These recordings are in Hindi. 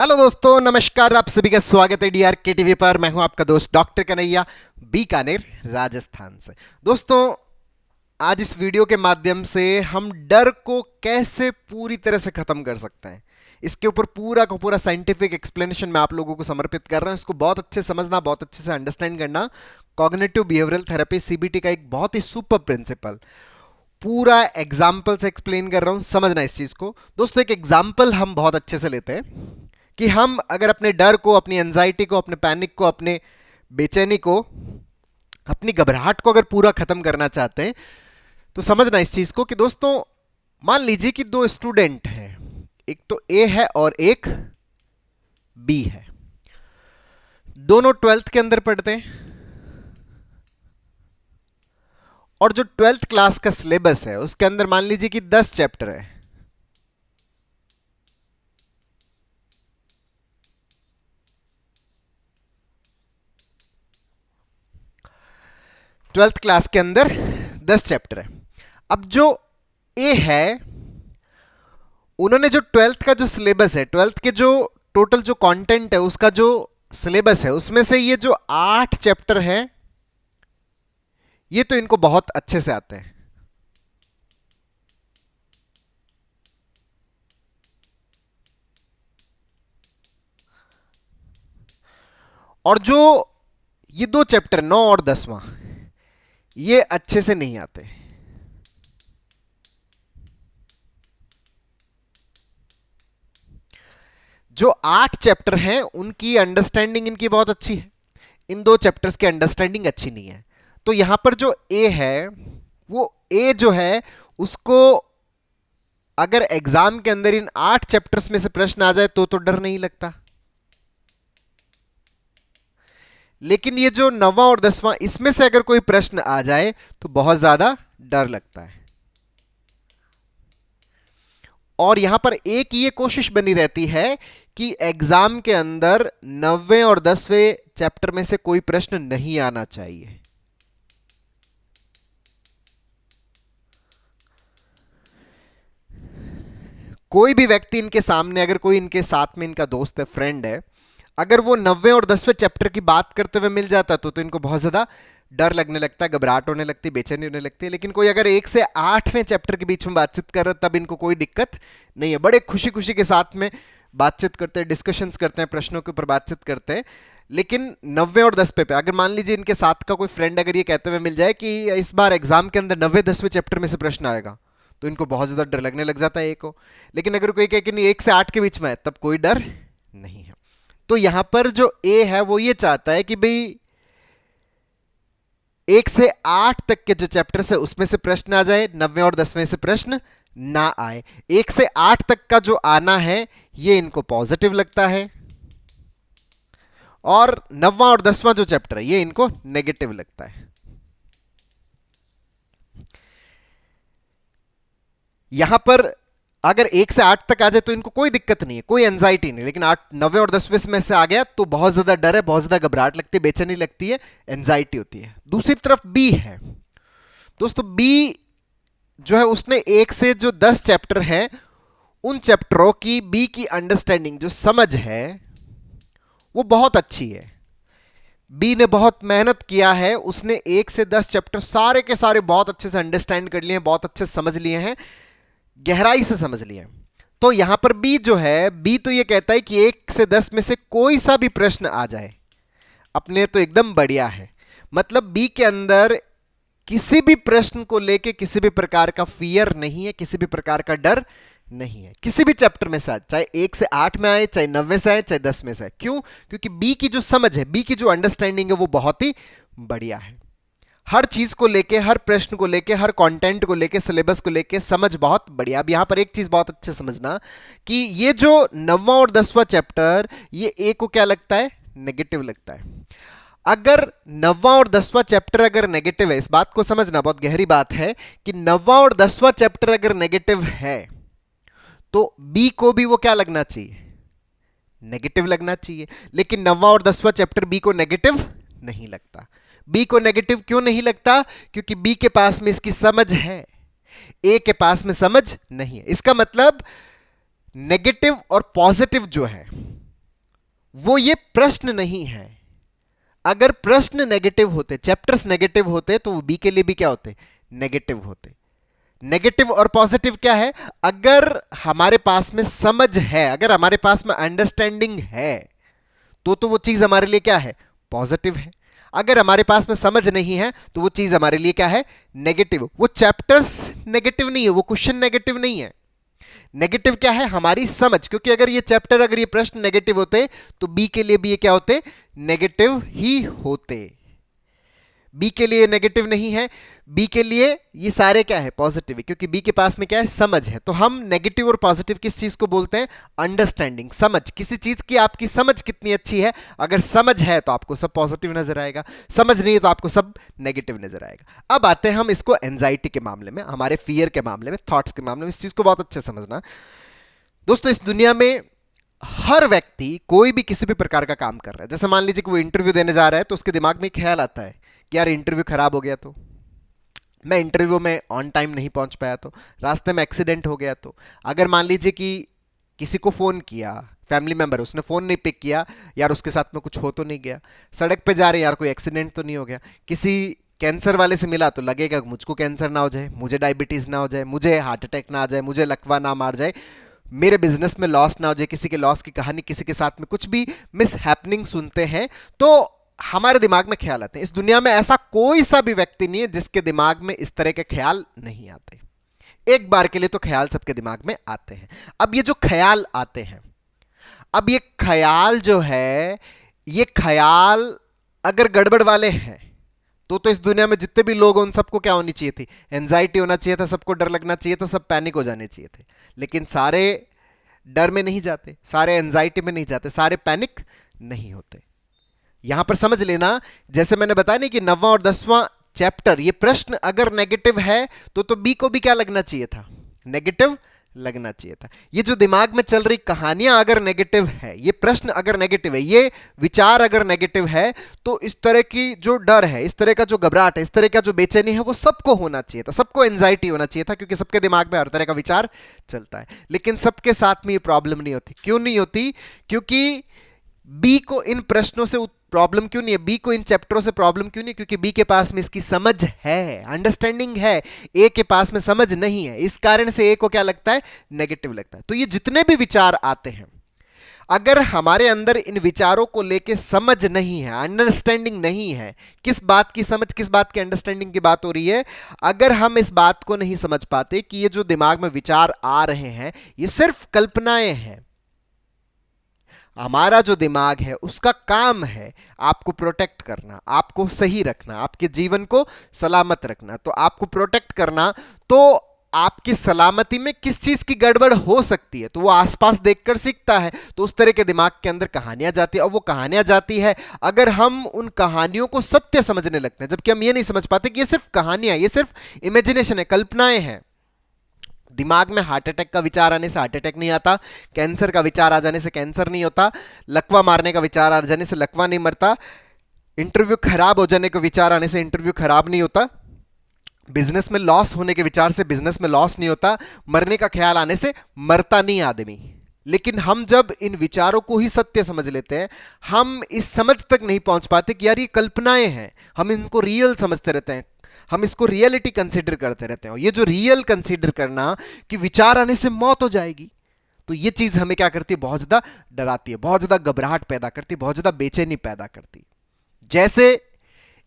हेलो दोस्तों, नमस्कार। आप सभी का स्वागत है डीआरके टीवी पर। मैं हूं आपका दोस्त डॉक्टर कन्हैया, बीकानेर, राजस्थान से। दोस्तों, आज इस वीडियो के माध्यम से हम डर को कैसे पूरी तरह से खत्म कर सकते हैं, इसके ऊपर पूरा का पूरा साइंटिफिक एक्सप्लेनेशन मैं आप लोगों को समर्पित कर रहा हूं। इसको बहुत अच्छे समझना, बहुत अच्छे से अंडरस्टैंड करना। कॉग्निटिव बिहेवियरल थेरेपी सीबीटी का एक बहुत ही सुपर प्रिंसिपल, पूरा एग्जाम्पल से एक्सप्लेन कर रहा हूं, समझना इस चीज को। दोस्तों, एक एग्जाम्पल हम बहुत अच्छे से लेते हैं कि हम अगर अपने डर को, अपनी एंजाइटी को, अपने पैनिक को, अपने बेचैनी को, अपनी घबराहट को अगर पूरा खत्म करना चाहते हैं तो समझना इस चीज को कि दोस्तों, मान लीजिए कि दो स्टूडेंट हैं, एक तो ए है और एक बी है। दोनों 12th के अंदर पढ़ते हैं और जो 12th क्लास का सिलेबस है उसके अंदर मान लीजिए कि 10 चैप्टर है। ट्वेल्थ क्लास के अंदर 10 चैप्टर है। अब जो ए है, उन्होंने जो 12th का जो सिलेबस है, 12th के जो टोटल जो कंटेंट है, उसका जो सिलेबस है, उसमें से ये जो 8 चैप्टर है, ये तो इनको बहुत अच्छे से आते हैं। और जो ये दो चैप्टर 9 और 10वां, ये अच्छे से नहीं आते। जो 8 चैप्टर हैं उनकी अंडरस्टैंडिंग इनकी बहुत अच्छी है, इन दो चैप्टर्स की अंडरस्टैंडिंग अच्छी नहीं है। तो यहां पर जो ए है, वो ए जो है उसको अगर एग्जाम के अंदर इन 8 चैप्टर्स में से प्रश्न आ जाए तो डर नहीं लगता। लेकिन ये जो 9वां और 10वां, इसमें से अगर कोई प्रश्न आ जाए तो बहुत ज्यादा डर लगता है। और यहां पर एक ये कोशिश बनी रहती है कि एग्जाम के अंदर 9वें और 10वें चैप्टर में से कोई प्रश्न नहीं आना चाहिए। कोई भी व्यक्ति इनके सामने, अगर कोई इनके साथ में इनका दोस्त है, फ्रेंड है, अगर वो 9वें और 10वें चैप्टर की बात करते हुए मिल जाता तो इनको बहुत ज्यादा डर लगने लगता है, घबराहट होने लगती है, बेचैनी होने लगती है। लेकिन कोई अगर 1 से 8वें चैप्टर के बीच में बातचीत कर रहा है, तब इनको कोई दिक्कत नहीं है, बड़े खुशी खुशी के साथ में बातचीत करते हैं, डिस्कशंस करते हैं, प्रश्नों के ऊपर बातचीत करते हैं। लेकिन 9वें और 10वें पे अगर मान लीजिए इनके साथ का कोई फ्रेंड अगर ये कहते हुए मिल जाए कि इस बार एग्जाम के अंदर 9वें 10वें चैप्टर में से प्रश्न आएगा, तो इनको बहुत ज्यादा डर लगने लग जाता है एक को। लेकिन अगर कोई कहे कि नहीं 1 से 8 के बीच में है, तब कोई डर नहीं है। तो यहां पर जो ए है वो ये चाहता है कि भाई 1 से 8 तक के जो चैप्टर है उसमें से प्रश्न आ जाए, 9वें और 10वें से प्रश्न ना आए। 1 से 8 तक का जो आना है ये इनको पॉजिटिव लगता है, और 9वां और 10वां जो चैप्टर है ये इनको नेगेटिव लगता है। यहां पर अगर 1 से 8 तक आ जाए तो इनको कोई दिक्कत नहीं है, कोई एंजाइटी नहीं। लेकिन 9वें और 10वें में से आ गया तो बहुत ज्यादा डर है, बहुत ज्यादा घबराहट लगती है, बेचैनी लगती है, एंजाइटी होती है। दूसरी तरफ बी है। दोस्तों, बी जो है उसने 1 से जो 10 चैप्टर हैं, उन चैप्टरों की बी की अंडरस्टैंडिंग, जो समझ है, वो बहुत अच्छी है। बी ने बहुत मेहनत किया है, उसने 1 से 10 चैप्टर सारे के सारे बहुत अच्छे से अंडरस्टैंड कर लिए हैं, बहुत अच्छे से समझ लिए हैं, गहराई से समझ लिए। तो यहां पर बी जो है, बी तो ये कहता है कि 1 से 10 में से कोई सा भी प्रश्न आ जाए अपने तो एकदम बढ़िया है। मतलब बी के अंदर किसी भी प्रश्न को लेके किसी भी प्रकार का फियर नहीं है, किसी भी प्रकार का डर नहीं है, किसी भी चैप्टर में से आए, चाहे 1 से 8 में आए, चाहे 9वें से आए, चाहे 10 में से आए। क्यों? क्योंकि बी की जो समझ है, बी की जो अंडरस्टैंडिंग है, वो बहुत ही बढ़िया है। हर चीज को लेके, हर प्रश्न को लेके, हर कंटेंट को लेके, सिलेबस को लेके समझ बहुत बढ़िया। अब यहां पर एक चीज बहुत अच्छे समझना कि ये जो 9वां और 10वां चैप्टर, ये ए को क्या लगता है? नेगेटिव लगता है। अगर 9वां और 10वां चैप्टर अगर नेगेटिव है, इस बात को समझना, बहुत गहरी बात है कि 9वां और 10वां चैप्टर अगर नेगेटिव है तो बी को भी वो क्या लगना चाहिए? नेगेटिव लगना चाहिए। लेकिन 9वां और 10वां चैप्टर बी को नेगेटिव नहीं लगता। बी को नेगेटिव क्यों नहीं लगता? क्योंकि बी के पास में इसकी समझ है, ए के पास में समझ नहीं है। इसका मतलब नेगेटिव और पॉजिटिव जो है, वो ये प्रश्न नहीं है। अगर प्रश्न नेगेटिव होते, चैप्टर्स नेगेटिव होते, तो वो बी के लिए भी क्या होते, नेगेटिव होते। नेगेटिव और पॉजिटिव क्या है, अगर हमारे पास में समझ है, अगर हमारे पास में अंडरस्टैंडिंग है, तो वो चीज हमारे लिए क्या है, पॉजिटिव है। अगर हमारे पास में समझ नहीं है तो वो चीज हमारे लिए क्या है, नेगेटिव। वो चैप्टर्स नेगेटिव नहीं है, वो क्वेश्चन नेगेटिव नहीं है। नेगेटिव क्या है, हमारी समझ। क्योंकि अगर ये चैप्टर, अगर ये प्रश्न नेगेटिव होते तो बी के लिए भी ये क्या होते, नेगेटिव ही होते। बी के लिए नेगेटिव नहीं है, बी के लिए ये सारे क्या है, पॉजिटिव है, क्योंकि बी के पास में क्या है, समझ है। तो हम नेगेटिव और पॉजिटिव किस चीज को बोलते हैं, अंडरस्टैंडिंग, समझ। किसी चीज की आपकी समझ कितनी अच्छी है, अगर समझ है तो आपको सब पॉजिटिव नजर आएगा, समझ नहीं है तो आपको सब नेगेटिव नजर आएगा। अब आते हैं हम इसको एंजाइटी के मामले में, हमारे फियर के मामले में, थॉट्स के मामले में। इस चीज को बहुत अच्छे समझना दोस्तों। इस दुनिया में हर व्यक्ति कोई भी किसी भी प्रकार का काम कर रहा है, जैसे मान लीजिए कि वो इंटरव्यू देने जा रहा है, तो उसके दिमाग में ख्याल आता है कि यार इंटरव्यू खराब हो गया, तो मैं इंटरव्यू में ऑन टाइम नहीं पहुंच पाया, तो रास्ते में एक्सीडेंट हो गया, तो अगर मान लीजिए कि किसी को फोन किया, फैमिली मेंबर, उसने फोन नहीं पिक किया, यार उसके साथ में कुछ हो तो नहीं गया। सड़क पे जा रहे हैं, यार कोई एक्सीडेंट तो नहीं हो गया। किसी कैंसर वाले से मिला तो लगेगा मुझको कैंसर ना हो जाए, मुझे डायबिटीज ना हो जाए, मुझे हार्ट अटैक ना आ जाए, मुझे लकवा ना मार जाए, मेरे बिजनेस में लॉस ना हो जाए। किसी के लॉस की कहानी, किसी के साथ में कुछ भी मिस हैपनिंग सुनते हैं तो हमारे दिमाग में ख्याल आते हैं। इस दुनिया में ऐसा कोई सा भी व्यक्ति नहीं है जिसके दिमाग में इस तरह के ख्याल नहीं आते। एक बार के लिए तो ख्याल सबके दिमाग में आते हैं। अब ये जो ख्याल आते हैं, अब ये ख्याल जो है, ये ख्याल अगर गड़बड़ वाले हैं तो इस दुनिया में जितने भी लोग हैं उन सबको क्या होनी चाहिए थी, एंजाइटी होना चाहिए था, सबको डर लगना चाहिए था, सब पैनिक हो जाने चाहिए थे। लेकिन सारे डर में नहीं जाते, सारे एंजाइटी में नहीं जाते, सारे पैनिक नहीं होते। यहां पर समझ लेना, जैसे मैंने बताया नहीं कि 9वां और 10वां चैप्टर, ये प्रश्न अगर नेगेटिव है तो बी को भी क्या लगना चाहिए था, नेगेटिव लगना चाहिए था। ये जो दिमाग में चल रही कहानियां अगर नेगेटिव है, ये प्रश्न अगर नेगेटिव है, ये विचार अगर नेगेटिव है, तो इस तरह की जो डर है, इस तरह का जो घबराहट है, इस तरह का जो बेचैनी है, वो सबको होना चाहिए था, सबको एंजाइटी होना चाहिए था, क्योंकि सबके दिमाग में हर तरह का विचार चलता है। लेकिन सबके साथ में ये प्रॉब्लम नहीं होती। क्यों नहीं होती, क्योंकि बी को इन प्रश्नों से प्रॉब्लम क्यों नहीं है, बी को इन चैप्टरों से प्रॉब्लम क्यों नहीं, क्योंकि बी के पास में इसकी समझ है, अंडरस्टैंडिंग है। ए के पास में समझ नहीं है, इस कारण से ए को क्या लगता है, नेगेटिव लगता है। तो ये जितने भी विचार आते हैं, अगर हमारे अंदर इन विचारों को लेके समझ नहीं है, अंडरस्टैंडिंग नहीं है, किस बात की समझ, किस बात की अंडरस्टैंडिंग की बात हो रही है, अगर हम इस बात को नहीं समझ पाते कि ये जो दिमाग में विचार आ रहे हैं ये सिर्फ कल्पनाएं हैं, हमारा जो दिमाग है उसका काम है आपको प्रोटेक्ट करना, आपको सही रखना, आपके जीवन को सलामत रखना। तो आपको प्रोटेक्ट करना, तो आपकी सलामती में किस चीज की गड़बड़ हो सकती है, तो वो आसपास देखकर सीखता है। तो उस तरह के दिमाग के अंदर कहानियां जाती है, और वो कहानियां जाती है अगर हम उन कहानियों को सत्य समझने लगते हैं, जबकि हम ये नहीं समझ पाते कि ये सिर्फ कहानियां, ये सिर्फ इमेजिनेशन है, कल्पनाएं हैं। दिमाग में हार्ट अटैक का विचार आने से हार्ट अटैक नहीं आता, कैंसर का विचार आ जाने से कैंसर नहीं होता, लकवा मारने का विचार आ जाने से लकवा नहीं मरता, इंटरव्यू खराब हो जाने का विचार आने से इंटरव्यू खराब नहीं होता, बिजनेस में लॉस होने के विचार से बिजनेस में लॉस नहीं होता, मरने का ख्याल आने से मरता नहीं आदमी। लेकिन हम जब इन विचारों को ही सत्य समझ लेते हैं, हम इस समझ तक नहीं पहुंच पाते कि यार ये कल्पनाएं हैं, हम इनको रियल समझते रहते हैं, हम इसको रियलिटी कंसीडर करते रहते हैं। और ये जो रियल कंसीडर करना कि विचार आने से मौत हो जाएगी, तो ये चीज हमें क्या करती है, बहुत ज्यादा डराती है, बहुत ज्यादा घबराहट पैदा करती है, बहुत ज्यादा बेचैनी पैदा करती है। जैसे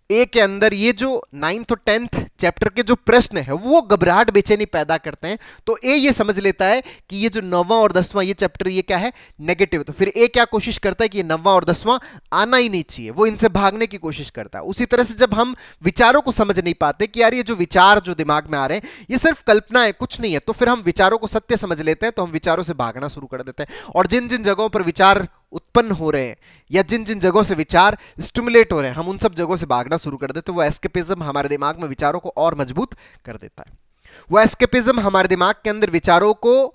ए के अंदर ये जो 9th और 10th चैप्टर के जो प्रश्न है वो घबराहट बेचैनी पैदा करते हैं, तो ए ये समझ लेता है कि ये जो 9वां और 10वां ये चैप्टर ये क्या है, नेगेटिव। तो फिर ए क्या कोशिश करता है कि ये 9वां और 10वां आना ही नहीं चाहिए, वो इनसे भागने की कोशिश करता है। उसी तरह से जब हम विचारों को समझ नहीं पाते कि यार ये जो विचार जो दिमाग में आ रहे हैं ये सिर्फ कल्पना है, कुछ नहीं है, तो फिर हम विचारों को सत्य समझ लेते हैं, तो हम विचारों से भागना शुरू कर देते हैं। और जिन जिन जगहों पर विचार उत्पन्न हो रहे हैं या जिन जिन जगहों से विचार स्टिमुलेट हो रहे हैं, हम उन सब जगहों से भागना शुरू कर देते हैं। वो एस्केपिज्म हमारे दिमाग में विचारों को और मजबूत कर देता है। वो एस्केपिज्म हमारे दिमाग के अंदर विचारों को,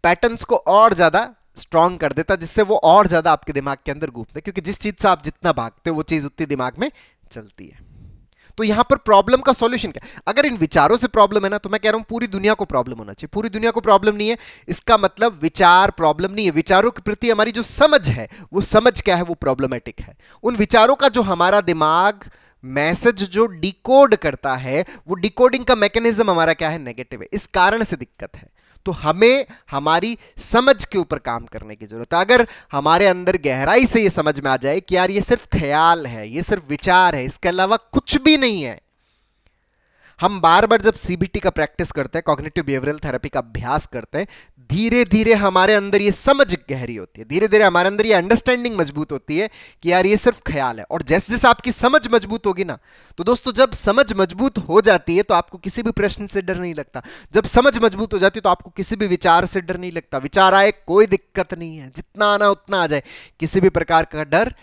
पैटर्न्स को और ज्यादा स्ट्रांग कर देता है, जिससे वो और ज्यादा आपके दिमाग के अंदर घूमते हैं, क्योंकि जिस चीज से आप जितना भागते हो वो चीज उतनी दिमाग में चलती है। तो यहां पर प्रॉब्लम का सॉल्यूशन क्या? अगर इन विचारों से प्रॉब्लम है ना, तो मैं कह रहा हूं पूरी दुनिया को प्रॉब्लम होना चाहिए। पूरी दुनिया को प्रॉब्लम नहीं है, इसका मतलब विचार प्रॉब्लम नहीं है। विचारों के प्रति हमारी जो समझ है, वो समझ क्या है, वो प्रॉब्लमेटिक है। उन विचारों का जो हमारा दिमाग मैसेज जो डिकोड करता है, वो डिकोडिंग का मैकेनिज्म हमारा क्या है, नेगेटिव है। इस कारण से दिक्कत है। तो हमें हमारी समझ के ऊपर काम करने की जरूरत है। अगर हमारे अंदर गहराई से ये समझ में आ जाए कि यार ये सिर्फ ख्याल है, ये सिर्फ विचार है, इसके अलावा कुछ भी नहीं है। हम बार बार जब सीबीटी का प्रैक्टिस करते हैं, कॉग्निटिव बिहेवियरल थेरेपी का अभ्यास करते हैं, धीरे धीरे हमारे अंदर ये समझ गहरी होती है, धीरे धीरे हमारे अंदर ये अंडरस्टैंडिंग मजबूत होती है कि यार ये सिर्फ ख्याल है। और जैसे जैसे आपकी समझ मजबूत होगी ना, तो दोस्तों जब समझ मजबूत हो जाती है तो आपको किसी भी प्रश्न से डर नहीं लगता। जब समझ मजबूत हो जाती है तो आपको किसी भी विचार से डर नहीं लगता। विचार आए कोई दिक्कत नहीं है, जितना आना उतना आ जाए, किसी भी प्रकार का डर,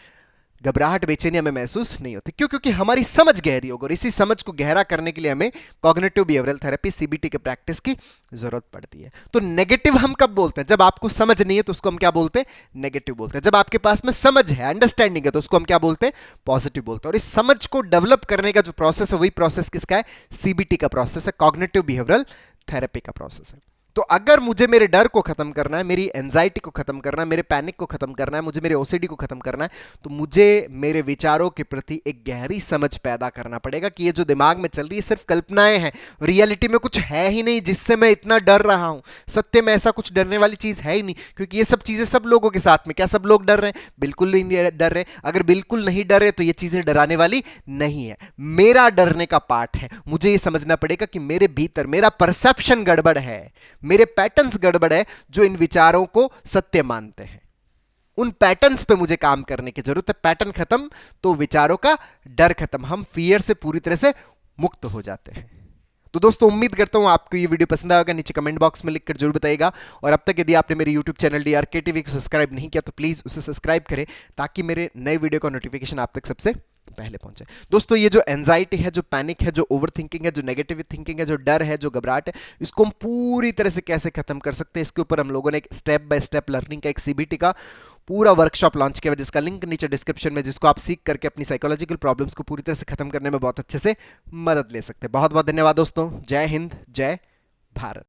घबराहट, बेचैनी हमें महसूस नहीं होती। क्यों? क्योंकि हमारी समझ गहरी होगी। और इसी समझ को गहरा करने के लिए हमें कॉग्निटिव बिहेवियरल थेरेपी, सीबीटी के प्रैक्टिस की जरूरत पड़ती है। तो नेगेटिव हम कब बोलते हैं? जब आपको समझ नहीं है तो उसको हम क्या बोलते हैं, नेगेटिव बोलते हैं। जब आपके पास में समझ है, अंडरस्टैंडिंग है, तो उसको हम क्या बोलते हैं, पॉजिटिव बोलते हैं। और इस समझ को डेवलप करने का जो प्रोसेस है, वही प्रोसेस किसका है, सीबीटी का प्रोसेस है, कॉग्निटिव बिहेवियरल थेरेपी का प्रोसेस है। तो अगर मुझे मेरे डर को खत्म करना है, मेरी एंजाइटी को खत्म करना है, मेरे पैनिक को खत्म करना है, मुझे मेरे ओसीडी को खत्म करना है, तो मुझे मेरे विचारों के प्रति एक गहरी समझ पैदा करना पड़ेगा कि ये जो दिमाग में चल रही है सिर्फ कल्पनाएं हैं, रियलिटी में कुछ है ही नहीं जिससे मैं इतना डर रहा हूं। सत्य में ऐसा कुछ डरने वाली चीज है ही नहीं, क्योंकि ये सब चीजें सब लोगों के साथ में, क्या सब लोग डर रहे हैं? बिल्कुल नहीं डर रहे। अगर बिल्कुल नहीं डर रहे तो ये चीजें डराने वाली नहीं है। मेरा डरने का पार्ट है। मुझे ये समझना पड़ेगा कि मेरे भीतर मेरा परसेप्शन गड़बड़ है, मेरे पैटर्न्स गड़बड़ है जो इन विचारों को सत्य मानते हैं। उन पैटर्न्स पे मुझे काम करने की जरूरत है। पैटर्न खत्म तो विचारों का डर खत्म, हम फियर से पूरी तरह से मुक्त हो जाते हैं। तो दोस्तों उम्मीद करता हूं आपको ये वीडियो पसंद आएगा। नीचे कमेंट बॉक्स में लिखकर जरूर बताइएगा। और अब तक यदि आपने मेरे यूट्यूब चैनल डीआरके टीवी को सब्सक्राइब नहीं किया तो प्लीज उसे सब्सक्राइब करें, ताकि मेरे नए वीडियो का नोटिफिकेशन आप तक सबसे पहले पहुंचे। दोस्तों ये जो एंजाइटी है, जो पैनिक है, जो ओवर थिंकिंग है, जो नेगेटिव थिंकिंग है, जो डर है, जो घबराहट है, इसको हम पूरी तरह से कैसे खत्म कर सकते हैं, इसके ऊपर हम लोगों ने एक स्टेप बाय स्टेप लर्निंग का, एक सीबीटी का पूरा वर्कशॉप लॉन्च किया, जिसका लिंक नीचे डिस्क्रिप्शन में, जिसको आप सीख करके अपनी साइकोलॉजिकल प्रॉब्लम्स को पूरी तरह से खत्म करने में बहुत अच्छे से मदद ले सकते हैं। बहुत बहुत धन्यवाद दोस्तों। जय हिंद, जय भारत।